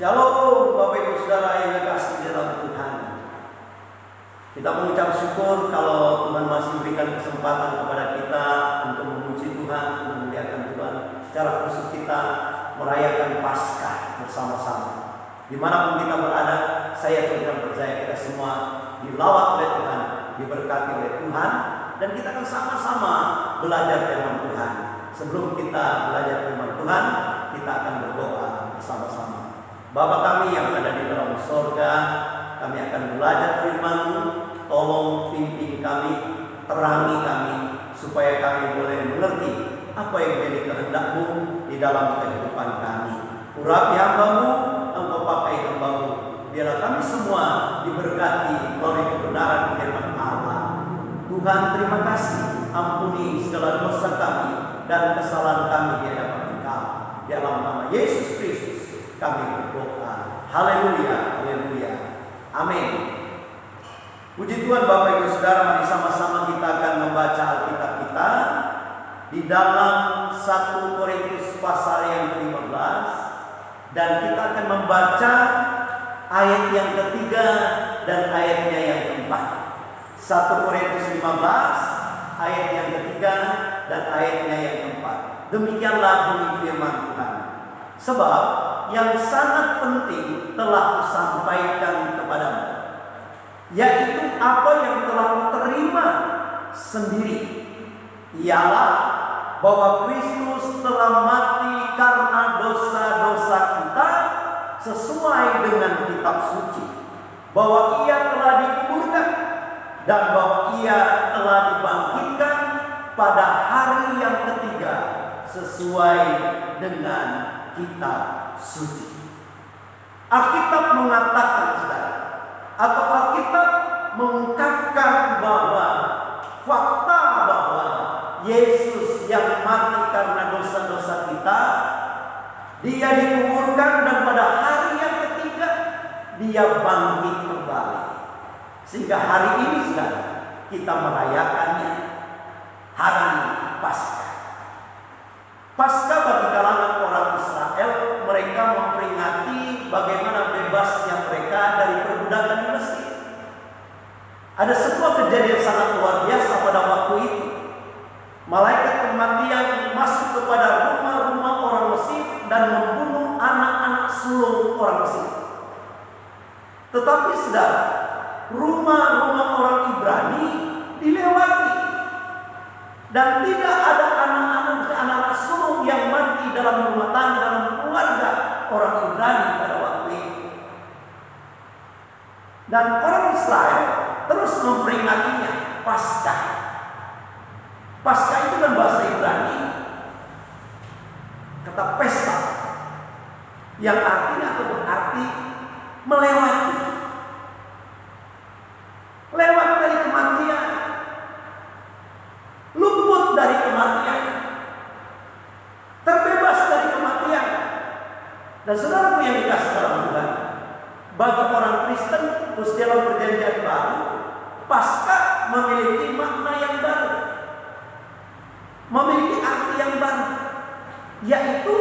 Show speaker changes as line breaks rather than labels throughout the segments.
Shalom Bapak Ibu Saudara yang dikasihi dalam Tuhan. Kita mengucap syukur kalau Tuhan masih berikan kesempatan kepada kita untuk memuji Tuhan, memuliakan Tuhan. Secara khusus kita merayakan Paskah bersama-sama. Dimanapun kita berada, saya terus percaya kita semua dilawat oleh Tuhan, diberkati oleh Tuhan, dan kita akan sama-sama belajar firman Tuhan. Sebelum kita belajar firman Tuhan, kita akan berdoa bersama-sama. Bapa kami yang ada di dalam sorga, kami akan belajar firman-Mu. Tolong pimpin kami, terangi kami, supaya kami boleh mengerti apa yang menjadi kehendak-Mu di dalam kehidupan kami. Urapi hamba-Mu, Engkau pakai hamba-Mu. Biarlah kami semua diberkati oleh kebenaran firman Allah. Tuhan, terima kasih. Ampuni segala dosa kami dan kesalahan kami di hadapan Engkau. Dalam nama Yesus Kristus kami berdoa. Haleluya, haleluya. Amin. Puji Tuhan Bapak Ibu Saudara, mari sama-sama kita akan membaca Alkitab kita di dalam 1 Korintus pasal yang ke-15, dan kita akan membaca ayat yang ketiga dan ayatnya yang keempat. 1 Korintus 15 ayat yang ketiga dan ayatnya yang keempat. Demikianlah bunyi firman Tuhan. Sebab yang sangat penting telah kusampaikan kepadamu, yaitu apa yang telah kuterima sendiri, ialah bahwa Kristus telah mati karena dosa-dosa kita sesuai dengan kitab suci, bahwa Ia telah dikuburkan dan bahwa Ia telah dibangkitkan pada hari yang ketiga sesuai dengan kitab suci. Alkitab mengatakan, saudara, atau Alkitab mengungkapkan bahwa fakta bahwa Yesus yang mati karena dosa-dosa kita, Dia dikuburkan dan pada hari yang ketiga Dia bangkit kembali. Sehingga hari ini, saudara, kita merayakannya, hari Paskah. Paskah bagi kalangan orang Israel, mereka memperingati bagaimana bebasnya mereka dari perbudakan di Mesir. Ada sebuah kejadian sangat luar biasa pada waktu itu. Malaikat kematian masuk kepada rumah-rumah orang Mesir dan membunuh anak-anak sulung orang Mesir. Tetapi saudara, rumah-rumah orang Ibrani dilewati, dan tidak ada anak-anak sulung yang mati dalam rumah tangga, dalam keluarga orang Ibrani pada waktu itu. Dan orang Israel terus memperingatinya, Paskah. Paskah itu kan bahasa Ibrani kata pesta, yang artinya atau berarti melewati, lewat dari kematian, luput dari kematian, terbebas dari kematian. Dan saudaraku yang dikasih dalam Tuhan, bagi orang Kristen terus dalam perjanjian baru, Paskah memiliki makna yang baru, memiliki arti yang baru, yaitu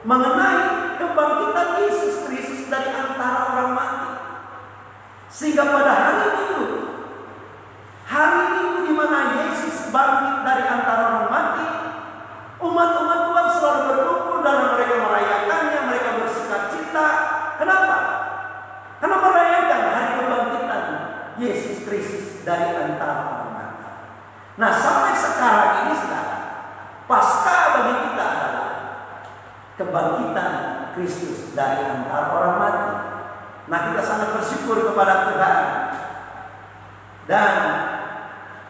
mengenai kebangkitan Yesus Kristus dari antara orang mati. Sehingga pada hari Minggu di mana Yesus bangkit dari antara orang mati, umat-umat Tuhan selalu berkumpul dan mereka merayakannya, mereka bersukacita. Kenapa? Karena merayakan hari kebangkitan Yesus Kristus dari antara orang mati. Nah, sampai sekarang ini, saudara, Paskah bagi kita adalah kebangkitan Kristus dari antara orang mati. Nah, kita sangat bersyukur kepada Tuhan. Dan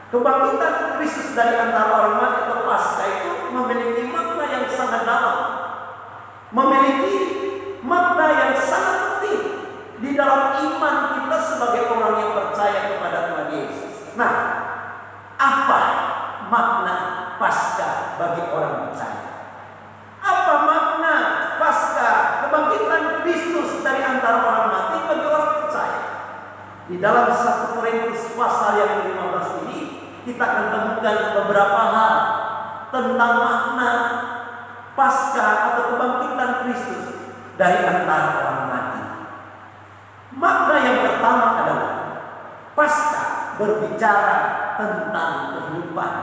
kebangkitan Kristus dari antara orang mati atau Paskah itu memiliki makna yang sangat dalam, memiliki makna yang sangat penting di dalam iman kita sebagai orang yang percaya kepada Tuhan Yesus. Nah, apa makna Paskah bagi orang percaya? Apa makna Paskah, kebangkitan Kristus dari antara orang mati bagi orang percaya? Di dalam 1 Korintus pasal yang ke-15 ini, kita akan temukan beberapa hal tentang makna Paskah atau kebangkitan Kristus dari antara orang mati. Makna yang pertama adalah Paskah berbicara tentang kehidupan.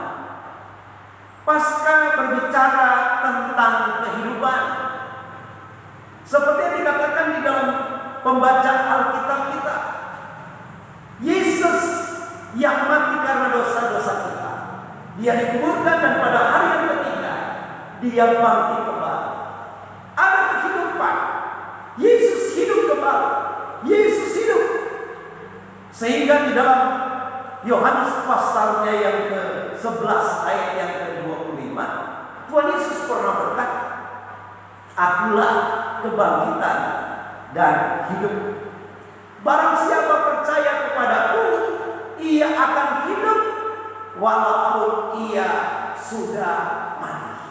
Paskah berbicara tentang kehidupan. Seperti yang dikatakan di dalam pembacaan Alkitab kita, Yesus yang mati karena dosa-dosa kita, Dia dikuburkan dan pada hari yang ketiga Dia bangkit kembali. Ada kehidupan. Yesus hidup kembali. Yesus hidup. Sehingga di dalam Yohanes pasalnya yang ke-11 ayat yang ke-25, Tuhan Yesus pernah berkata, "Akulah kebangkitan dan hidup. Barang siapa percaya kepadaku, ia akan hidup walaupun ia sudah mati."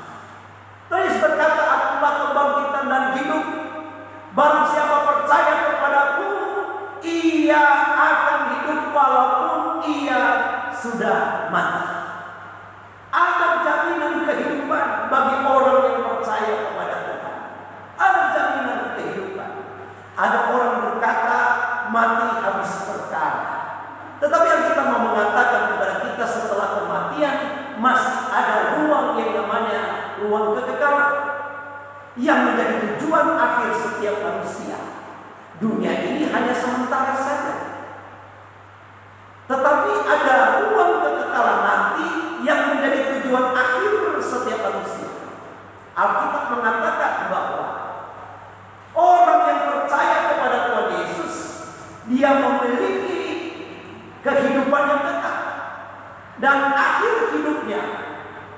Tuhan Yesus berkata, "Akulah kebangkitan dan hidup. Barang siapa percaya kepadaku, ia akan hidup walaupun ia sudah mati." Ada jaminan kehidupan bagi orang yang percaya kepada Tuhan. Ada jaminan kehidupan. Ada orang berkata mati habis perkara. Tetapi yang kita mau mengatakan kepada kita, setelah kematian masih ada ruang yang namanya ruang kekekalan, yang menjadi tujuan akhir setiap manusia. Dunia ini hanya sementara saja, tetapi ada ruang kekekalan nanti yang menjadi tujuan akhir setiap manusia. Alkitab mengatakan bahwa orang yang percaya kepada Tuhan Yesus, dia memiliki kehidupan yang kekal, dan akhir hidupnya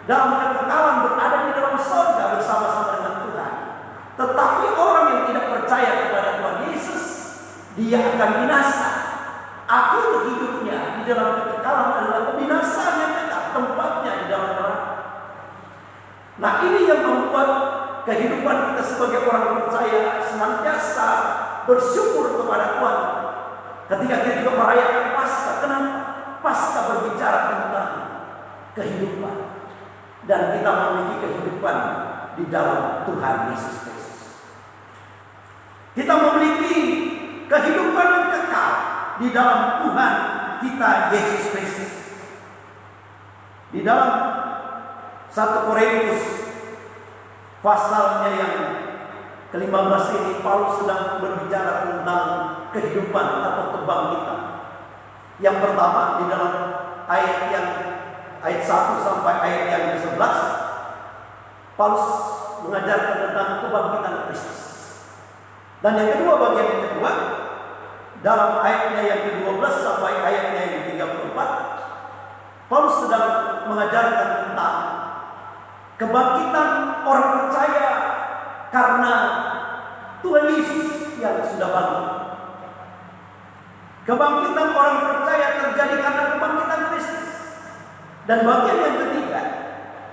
dalam kekekalan berada di dalam surga bersama-sama dengan Tuhan. Tetapi orang yang tidak percaya kepada Tuhan Yesus, dia akan binasa. Akhir hidupnya di dalam kekekalan adalah kebinasaan yang kekal, tempatnya di dalam neraka. Nah, ini yang membuat kehidupan kita sebagai orang percaya senantiasa bersyukur kepada Tuhan ketika kita juga merayakan Paskah. Kenapa? Paskah berbicara tentang kehidupan, dan kita memiliki kehidupan di dalam Tuhan Yesus Kristus. Kita memiliki kehidupan yang kekal di dalam Tuhan kita Yesus Kristus. Di dalam 1 Korintus pasalnya yang ke-15 ini, Paulus sedang berbicara tentang kehidupan atau kebangkitan. Yang pertama di dalam ayat 1 sampai ayat yang ke-11, Paulus mengajarkan tentang kebangkitan Kristus. Dan yang kedua, bagian yang kedua, dalam ayatnya yang ke-12 sampai ayatnya yang ke-34, Paulus sedang mengajarkan tentang kebangkitan orang percaya karena Tuhan Yesus yang sudah bangkit. Kebangkitan orang percaya terjadi karena kebangkitan Kristus. Dan bagian yang ketiga,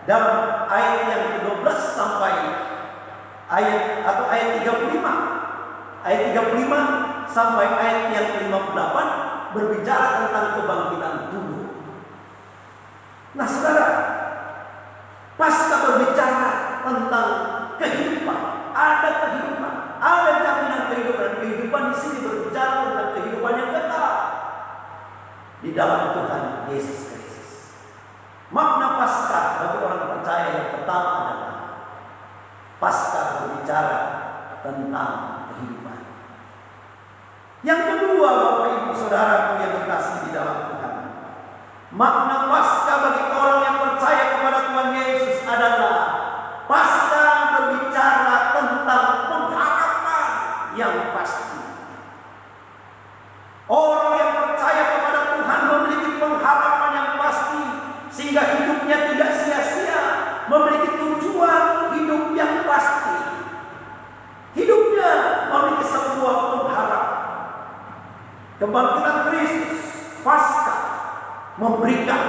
dalam ayat yang ke-12 sampai ayat 35. Ayat 35 sampai ayat yang ke-58 berbicara tentang kebangkitan tubuh. Nah, saudara, Paskah berbicara tentang kehidupan. Ada kehidupan, ada jaminan kehidupan. Kehidupan di sini berbicara tentang kehidupan yang kekal di dalam Tuhan Yesus Kristus. Makna Paskah bagi orang percaya yang pertama adalah Paskah berbicara tentang kehidupan. Yang kedua, Bapak Ibu Saudaraku yang terkasih di dalam Tuhan, makna Paskah bagi orang yang percaya kepada Tuhan Yesus adalah Paskah berbicara tentang pengharapan yang pasti. Orang yang percaya kepada Tuhan memiliki pengharapan yang pasti, sehingga hidupnya tidak sia-sia, memiliki tujuan hidup yang pasti. Hidupnya memiliki sebuah pengharapan. Kebangkitan Kristus, Paskah, memberikan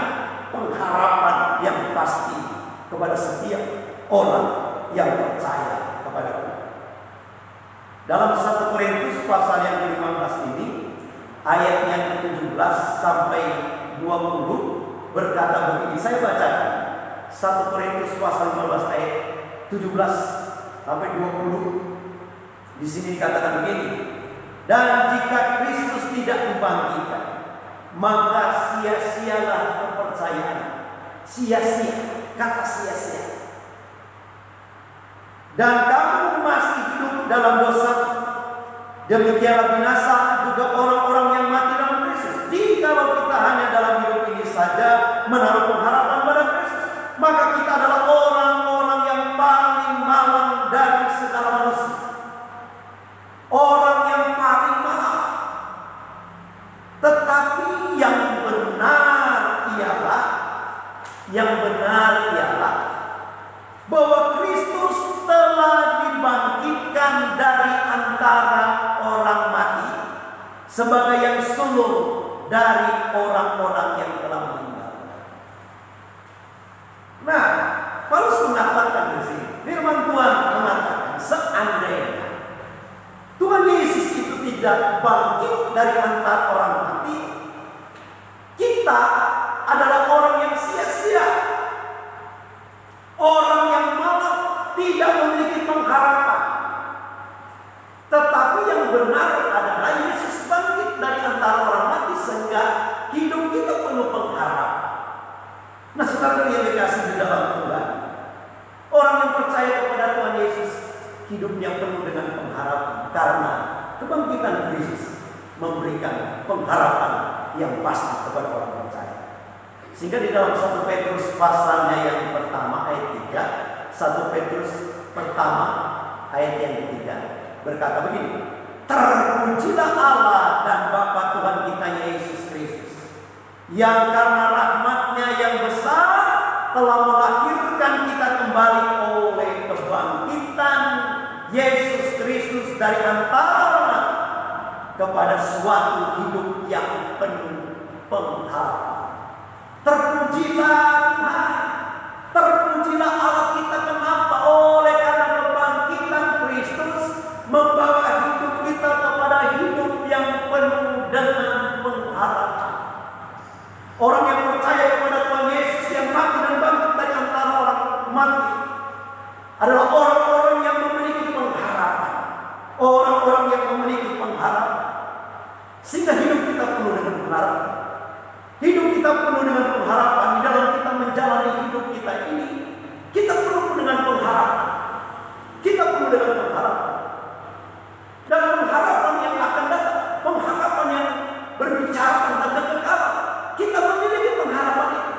pengharapan yang pasti kepada setiap orang yang percaya kepada Tuhan. Dalam 1 Korintus pasal yang ke-15 ini, ayat yang ke-17 sampai 20 berkata begini, saya bacakan 1 Korintus pasal 15 ayat 17 sampai 20. Di sini dikatakan begini, dan jika Kristus tidak dibangkitkan, maka sia-sialah kepercayaan. Sia-sia, kata sia-sia. Dan kamu masih hidup dalam dosa. Demikianlah binasa juga orang-orang yang mati dalam Kristus. Jikalau kita hanya dalam hidup ini saja menaruh pengharapan pada Kristus, maka kita adalah orang-orang yang paling malang dari segala manusia. Orang yang paling malang. Tetapi yang benar ialah bahwa Kristus telah dibangkitkan dari antara orang mati sebagai yang sulung dari orang-orang yang telah meninggal. Nah, Paulus mengatakan di sini, firman Tuhan mengatakan, seandainya Tuhan Yesus itu tidak bangkit dari antara orang mati, kita adalah orang yang sia-sia, orang yang malang, tidak memiliki pengharapan. Tetapi yang benar adalah Yesus bangkit dari antara orang mati sehingga hidup kita penuh pengharapan. Nah, saudara yang dikasih di dalam Tuhan, orang yang percaya kepada Tuhan Yesus hidupnya penuh dengan pengharapan karena kebangkitan Kristus memberikan pengharapan yang pasti kepada orang percaya. Sehingga di dalam 1 Petrus pasalnya yang pertama ayat 3, 1 Petrus pertama ayat yang ketiga berkata begini, terpujilah Allah dan Bapa Tuhan kita Yesus Kristus, yang karena rahmat-Nya yang besar telah melahirkan kita kembali oleh kebangkitan Yesus Kristus dari antara kepada suatu hidup yang penuh pengharapan. Terpujilah Tuhan, terpujilah Allah kita. Kenapa? Oleh karena kebangkitan Kristus membawa hidup kita kepada hidup yang penuh dengan pengharapan. Orang yang percaya kepada Tuhan Yesus yang mati dan bangkit dari antara orang mati adalah orang-orang yang memiliki pengharapan. Orang-orang yang memiliki pengharapan. Sehingga hidup kita penuh dengan pengharapan. Hidup kita penuh dengan pengharapan. Di dalam kita menjalani hidup kita ini, kita penuh dengan pengharapan. Kita penuh dengan pengharapan. Dan pengharapan yang akan datang, pengharapan yang berbicara tentang kekekalan. Kita memiliki pengharapan itu.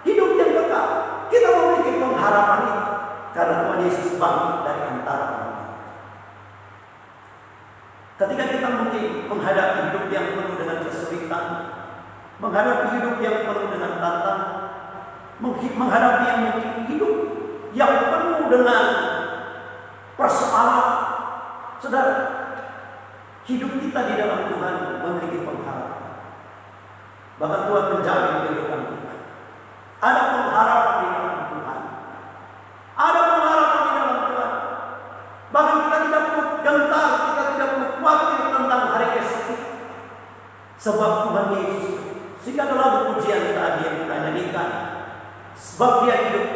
Hidup yang kekal, kita memiliki pengharapan itu. Karena Tuhan Yesus bangkit dari antara orang. Ketika kita mungkin menghadapi hidup yang penuh dengan kesulitan, menghadapi hidup yang penuh dengan tantangan, menghadapi yang mungkin hidup yang penuh dengan persoalan, saudara, hidup kita di dalam Tuhan memiliki pengharapan. Bahkan Tuhan menjamin kehidupan kita. Ada pengharapan di dalam Tuhan. Ada pengharapan di dalam Tuhan. Bahkan kita tidak perlu gentar, kita tidak perlu khawatir tentang hari esok. Sebab Tuhan Yesus, sehingga dalam pujian tadi yang kita nyanyikan, sebab Dia hidup,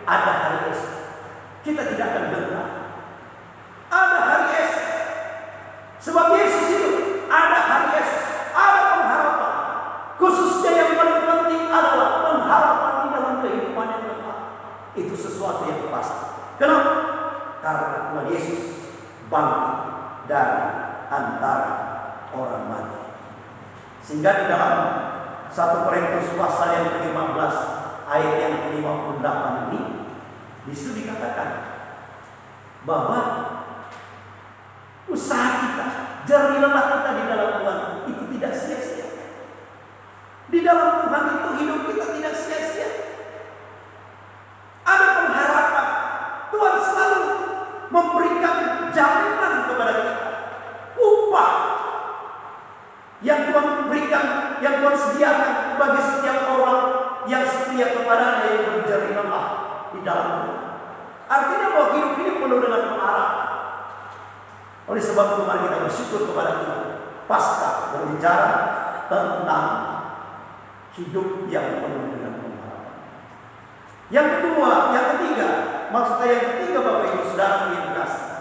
ada hari esok. Kita tidak akan gentar. Ada hari esok. Sebab Yesus hidup, ada hari esok. Ada pengharapan. Khususnya yang paling penting adalah pengharapan di dalam kehidupan yang kekal. Itu sesuatu yang pasti. Kenapa? Karena Tuhan Yesus bangkit dari antara orang mati. Sehingga di dalam 1 Korintus pasal yang ke-15 ayat yang ke-58 ini disitu dikatakan bahwa usaha kita, jerih lelah kita di dalam Tuhan itu tidak sia-sia. Di dalam Tuhan itu hidup kita tidak sia-sia. Ada pengharapan. Tuhan selalu memberikan jaminan kepada kita. Upah yang Tuhan berikan, yang Tuhan sediakan bagi setiap orang yang setia kepadanya, yang berjerih lelah di dalam Tuhan. Artinya bahwa hidup ini penuh dengan pengharapan. Oleh sebab itu mari kita bersyukur kepada Tuhan. Pasca berbicara tentang hidup yang penuh dengan pengharapan. Yang kedua, yang ketiga, maksud saya yang ketiga Bapak Ibu Saudara yang dikasihi,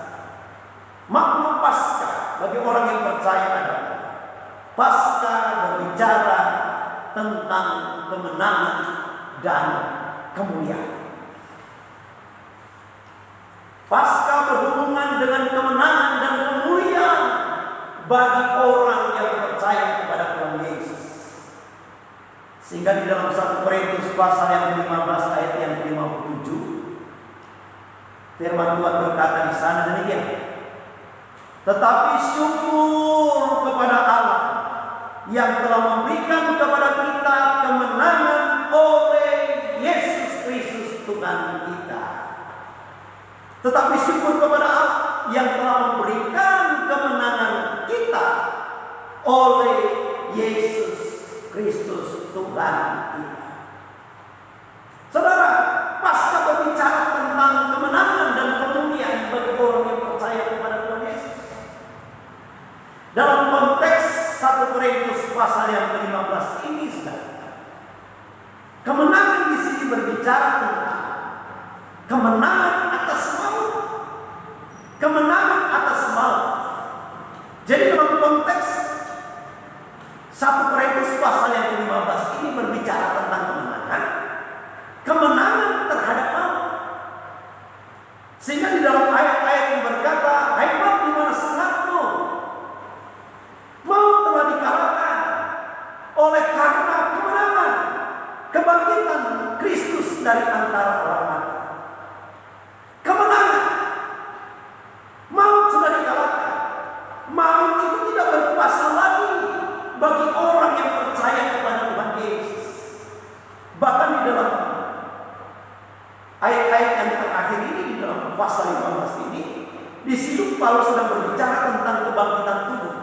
Makna Paskah bagi orang yang percaya adalah Paskah berbicara tentang kemenangan dan kemuliaan. Paskah berhubungan dengan kemenangan dan kemuliaan bagi orang yang percaya kepada Tuhan Yesus. Sehingga di dalam 1 Korintus pasal yang ke-15 ayat yang ke-57, firman Tuhan berkata di sana demikian. Tetapi syukur kepada Allah yang telah memberikan kepada kita kemenangan oleh Yesus Kristus Tuhan kita. Tetapi syukur kepada Allah yang telah memberikan kemenangan kita oleh Yesus Kristus Tuhan kita. Saudara, Paskah berbicara tentang kemenangan dan kemuliaan bagi orang yang percaya kepada Tuhan Yesus. Dalam konteks 1 Korintus pasal yang ke-15 ini, kemenangan di sini berbicara tentang kemenangan atas maut. Kemenangan atas maut. Jadi dalam konteks 1 Korintus pasal yang ke-15 ini berbicara tentang kemenangan. Kemenangan terhadap maut. Sehingga di dalam ayat-ayat yang berkata, "Hai maut, di mana semangatmu? Maut telah dikalahkan oleh karena kemenangan, kebangkitan Kristus dari antara orang mati." Kemenangan. Maut sudah dikalahkan. Maut itu tidak berkuasa lagi bagi orang yang percaya kepada Tuhan Yesus. Bahkan di dalam ayat-ayat yang terakhir ini, di dalam pasal 15 ini, di situ Paulus sedang berbicara tentang kebangkitan tubuh.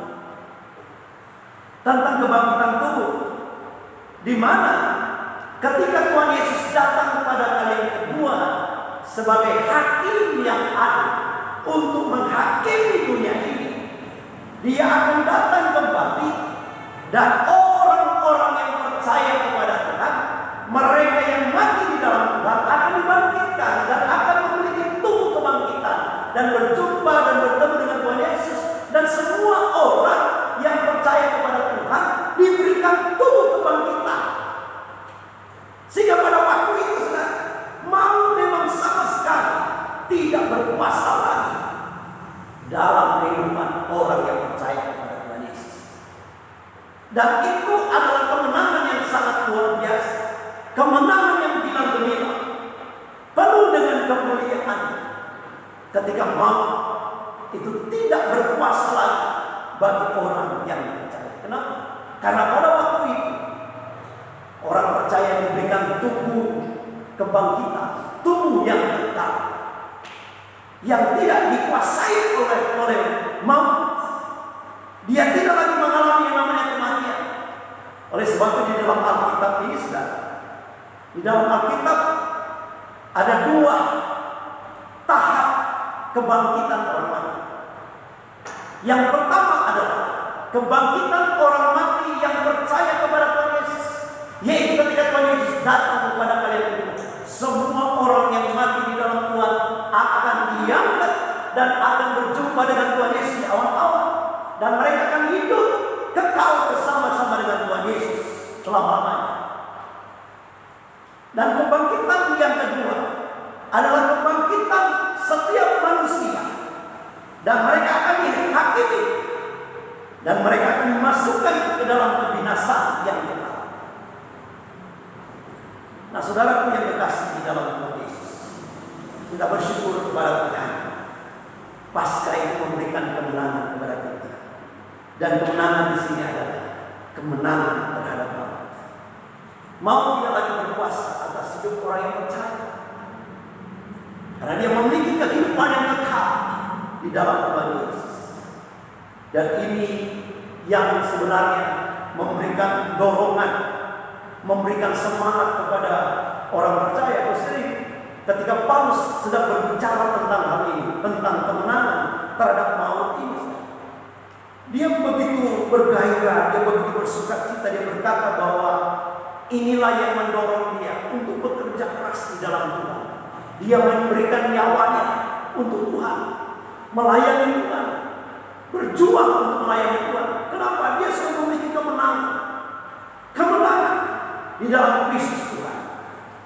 Tentang kebangkitan tubuh, di mana ketika Tuhan Yesus datang pada kali yang kedua sebagai hakim yang adil untuk menghakimi dunia ini, Dia akan datang kembali dan orang-orang yang percaya kepada Tuhan, mereka yang mati di dalam Tuhan akan dibangkitkan dan akan memiliki tubuh kebangkitan dan berjumpa dan bertemu dengan Tuhan Yesus, dan semua orang yang percaya kepada Tuhan diberikan tubuh kebangkitan. Sehingga pada waktu itu maut memang sama sekali tidak berkuasa lagi dalam kehidupan orang yang percaya kepada Tuhan Yesus. Dan itu adalah kemenangan yang sangat luar biasa. Kemenangan yang bilang gemilang, penuh dengan kemuliaan. Ketika maut itu tidak berkuasa lagi bagi orang yang percaya. Kenapa? Karena pada waktu itu orang percaya diberikan tubuh kebangkitan, tubuh yang kekal, yang tidak dikuasai oleh maut. Dia tidak lagi mengalami yang namanya kematian. Oleh sebab itu di dalam Alkitab ini di dalam Alkitab ada 2 tahap kebangkitan orang mati. Yang pertama adalah kebangkitan orang mati yang percaya kepada Tuhan Yesus, yaitu ketika Tuhan Yesus datang kepada kalian itu, semua orang yang mati di dalam Tuhan akan diangkat dan akan berjumpa dengan Tuhan Yesus di awal-awal, dan mereka akan hidup kekal bersama-sama dengan Tuhan Yesus selama-lamanya. Dan kebangkitan yang kedua adalah kebangkitan setiap manusia, dan mereka akan dihakimi dan mereka akan dimasukkan ke dalam kebinasaan yang kekal. Nah, saudaraku yang kekasih di dalam Tuhan Yesus, kita bersyukur kepada Tuhan. Paskah itu memberikan kemenangan kepada kita, dan kemenangan di sini adalah kemenangan terhadap maut. Maut tidak lagi berkuasa atas hidup orang yang percaya, karena dia memiliki kehidupan yang kekal di dalam Tuhan Yesus. Dan ini yang sebenarnya memberikan dorongan, memberikan semangat kepada orang percaya. Ketika Paulus sedang berbicara tentang hal ini, tentang kemenangan terhadap maut ini, dia begitu bergairah, dia begitu bersukacita. Dia berkata bahwa inilah yang mendorong dia untuk bekerja keras di dalam Tuhan. Dia memberikan nyawanya untuk Tuhan, melayani Tuhan. berjuang untuk melayani Tuhan. Kenapa? Dia sudah memiliki kemenangan. Kemenangan di dalam Kristus Tuhan.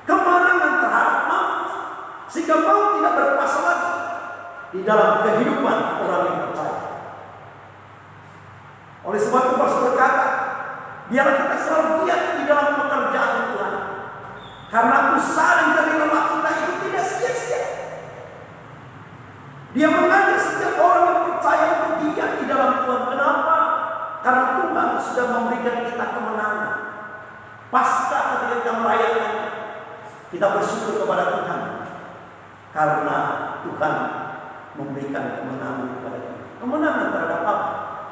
Kemenangan terhadap maut. Sehingga maut tidak berkuasa lagi di dalam kehidupan orang yang percaya. Oleh sebab itu Paulus berkata, biarlah kita selalu giat di dalam pekerjaan Tuhan. Karena usaha dan jerih lelah kita itu tidak sia-sia. Dia mengajak setiap orang yang percaya untuk giat di dalam Tuhan. Kenapa? Karena Tuhan sudah memberikan kita kemenangan. Pasca ketika kita merayakan, kita bersyukur kepada Tuhan. Karena Tuhan memberikan kemenangan kepada kita. Kemenangan terhadap apa?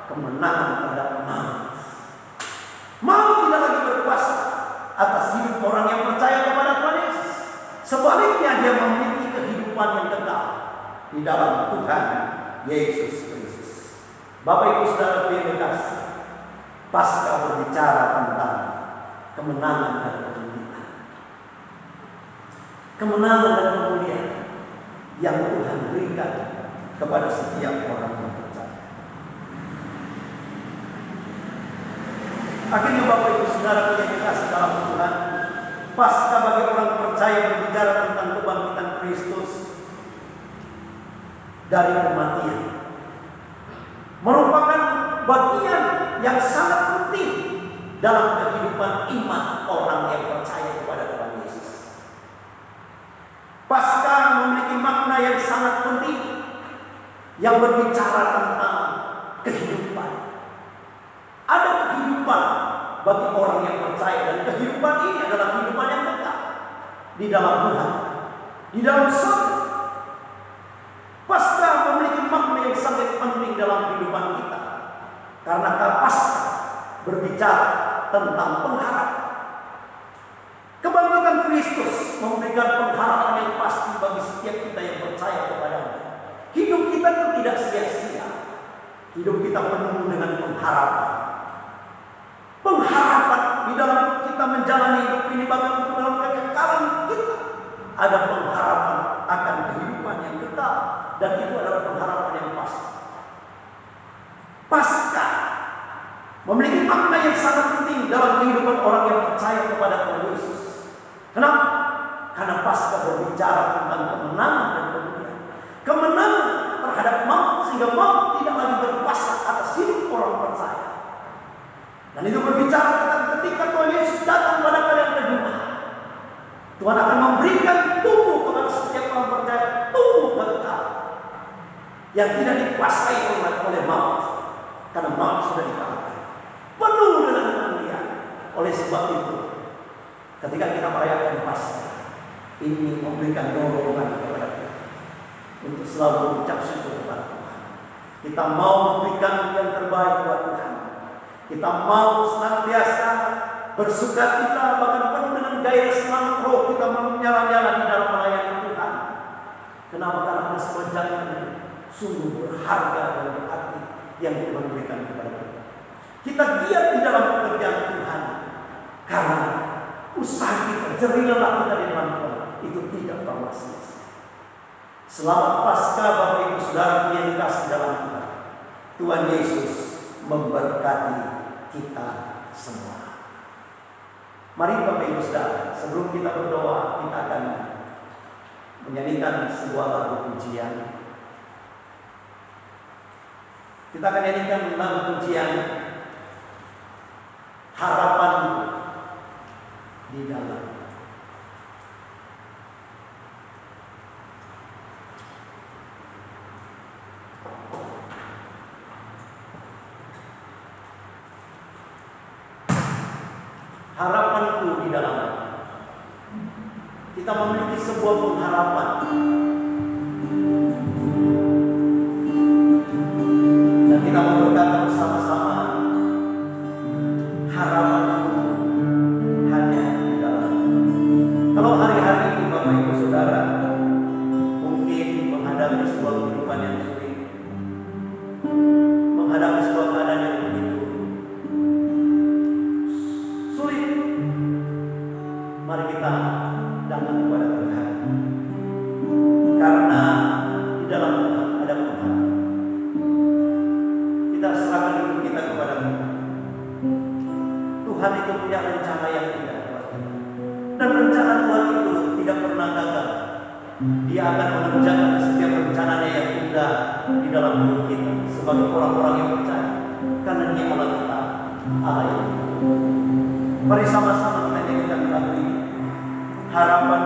Kemenangan terhadap maut. Maut tidak lagi berkuasa atas hidup orang yang percaya kepada Tuhan Yesus. Sebaliknya dia memiliki kehidupan yang kekal di dalam Tuhan Yesus Kristus. Bapak Ibu Saudara yang dikasihi, Paskah berbicara tentang kemenangan dan kemuliaan. Kemenangan dan kemuliaan yang Tuhan berikan kepada setiap orang yang percaya. Akhirnya Bapak Ibu Saudara yang dikasihi dalam Tuhan, Paskah bagi orang percaya berbicara tentang kebangkitan Kristus dari kematian. Merupakan bagian yang sangat penting dalam kehidupan iman orang yang percaya kepada Tuhan Yesus. Paskah memiliki makna yang sangat penting yang berbicara tentang kehidupan. Ada kehidupan bagi orang yang percaya, dan kehidupan ini adalah kehidupan yang kekal di dalam Tuhan, di dalam surga. Paskah memiliki makna yang sangat penting dalam kehidupan kita, karena Paskah berbicara tentang pengharapan. Kebangkitan Kristus memberikan pengharapan yang pasti bagi setiap kita yang percaya kepada-Nya. Hidup kita itu tidak sia-sia. Hidup kita penuh dengan pengharapan. Pengharapan di dalam kita menjalani hidup ini, bahkan dalam kekekalan kita, ada pengharapan akan kehidupan yang kekal, dan itu adalah pengharapan yang pasti. Paskah memiliki makna yang sangat penting dalam kehidupan orang yang percaya kepada Tuhan Yesus. Kenapa? Karena Paskah berbicara tentang kemenangan dan kemuliaan. Kemenangan terhadap maut, sehingga maut tidak lagi berkuasa atas hidup orang percaya. Dan itu berbicara tentang ketika Tuhan Yesus datang pada kali yang kedua, Tuhan akan memberikan tubuh kepada setiap orang percaya, tubuh kekal yang tidak dikuasai oleh maut, karena maut sudah dikalahkan, penuh dengan kemuliaan. Oleh sebab itu, ketika kita merayakan Paskah, ini memberikan dorongan kepada kita untuk selalu mengucap syukur kepada Tuhan. Kita mau memberikan yang terbaik buat Tuhan. Kita mau senantiasa bersukacita, bahkan penuh dengan gairah semangat roh kita menyala-nyala di dalam melayani Tuhan. Kenapa? Karena ada semacam yang sungguh berharga dan berarti yang Tuhan berikan kepada kita. Kita giat di dalam pekerjaan Tuhan karena usaha kita, jerih lelah kita di dalam Tuhan itu tidak pernah sia-sia. Selamat Paskah Bapak Ibu Saudara yang dikasihi dalam Tuhan. Tuhan Yesus memberkati kita semua. Mari Bapak Ibu Saudara, sebelum kita berdoa, kita akan menyanyikan sebuah lagu pujian. Kita akan nyanyikan lagu pujian Harapan di Dalam. Harapanku di dalam. Kita memiliki sebuah pengharapan. Dan kita mau berkata bersama-sama, harapanku hanya di dalam. Kalau hari-hari ini Bapak Ibu Saudara mungkin menghadapi sebuah kehidupan yang sulit, menghadapi sebuah keadaan yang begitu sulit, mari kita datang kepada Tuhan. Tuhan itu punya rencana yang indah buat kita. Dan rencana Tuhan itu tidak pernah gagal. Dia akan mengerjakan setiap rencananya yang indah di dalam hidup kita sebagai orang-orang yang percaya. Karena Dia Allah kita, Allah yang hidup. Mari sama-sama kita nyanyikan lagu ini. Harapan.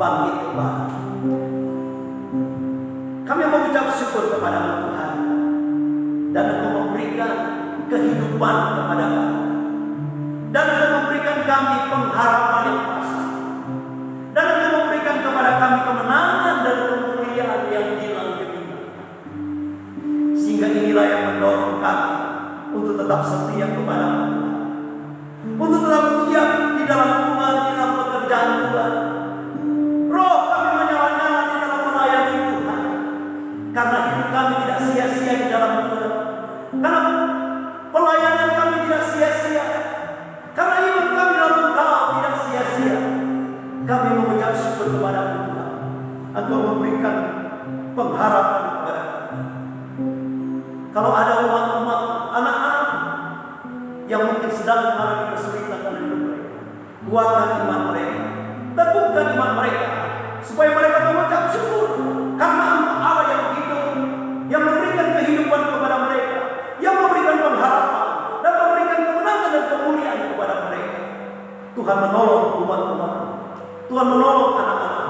bangkit kembali. Kami mengucap syukur kepada Tuhan, dan Engkau memberikan kehidupan kepada kami, dan Engkau memberikan kami pengharapan yang pasti, dan Engkau memberikan kepada kami kemenangan dan kemuliaan yang hilang kehilangan. Sehingga inilah yang mendorong kami untuk tetap setia kepada Tuhan, untuk tetap diam di dalam Tuhan, di dalam pekerjaan Tuhan. Roh kami menyala-nyala di dalam melayani Tuhan, karena hidup kami tidak sia-sia di dalam Tuhan, karena pelayanan kami tidak sia-sia, karena iman kami dalam Engkau tidak sia-sia. Kami mengucap syukur kepada Tuhan, Engkau memberikan pengharapan kepada kami. Kalau ada umat-umat, anak-anak yang mungkin sedang mengalami kesulitan dalam hidup mereka, kuatkan iman mereka, teguhkan iman mereka, supaya mereka mengucap syukur karena Engkau Allah yang hidup, yang memberikan kehidupan kepada mereka, yang memberikan pengharapan dan memberikan kemenangan dan kemuliaan kepada mereka. Tuhan menolong umat-umat, Tuhan menolong anak-anak,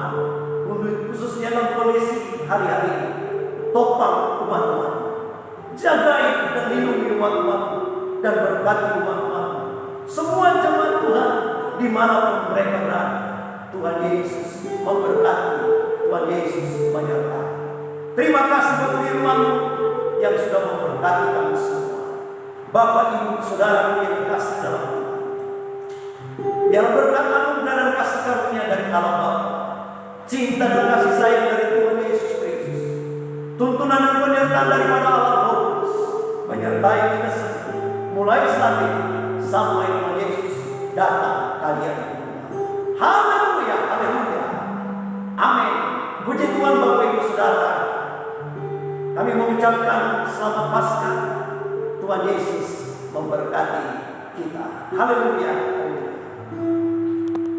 khususnya dalam kondisi hari-hari ini. Topang umat-umat, jagai dan lindungi umat-umat, dan berkati umat-umat, semua jemaat Tuhan dimanapun mereka berada. Tuhan Yesus memberkati, Tuhan Yesus menyertai. Terima kasih buat firman-Mu yang sudah memberkati kami semua. Bapak, Ibu, Saudara yang dikasih dalam Tuhan, biar berkat anugerah dan kasih karunia dari Allah Bapa, cinta dan kasih sayang dari Tuhan Yesus Kristus, tuntunan dan penyertaan daripada Allah Roh Kudus menyertai kita semua, mulai saat ini sampai Tuhan Yesus datang kalian. Haleluya, haleluya, amin. Puji Tuhan Bapak Ibu Saudara, kami mengucapkan selamat Paskah. Tuhan Yesus memberkati kita. Haleluya.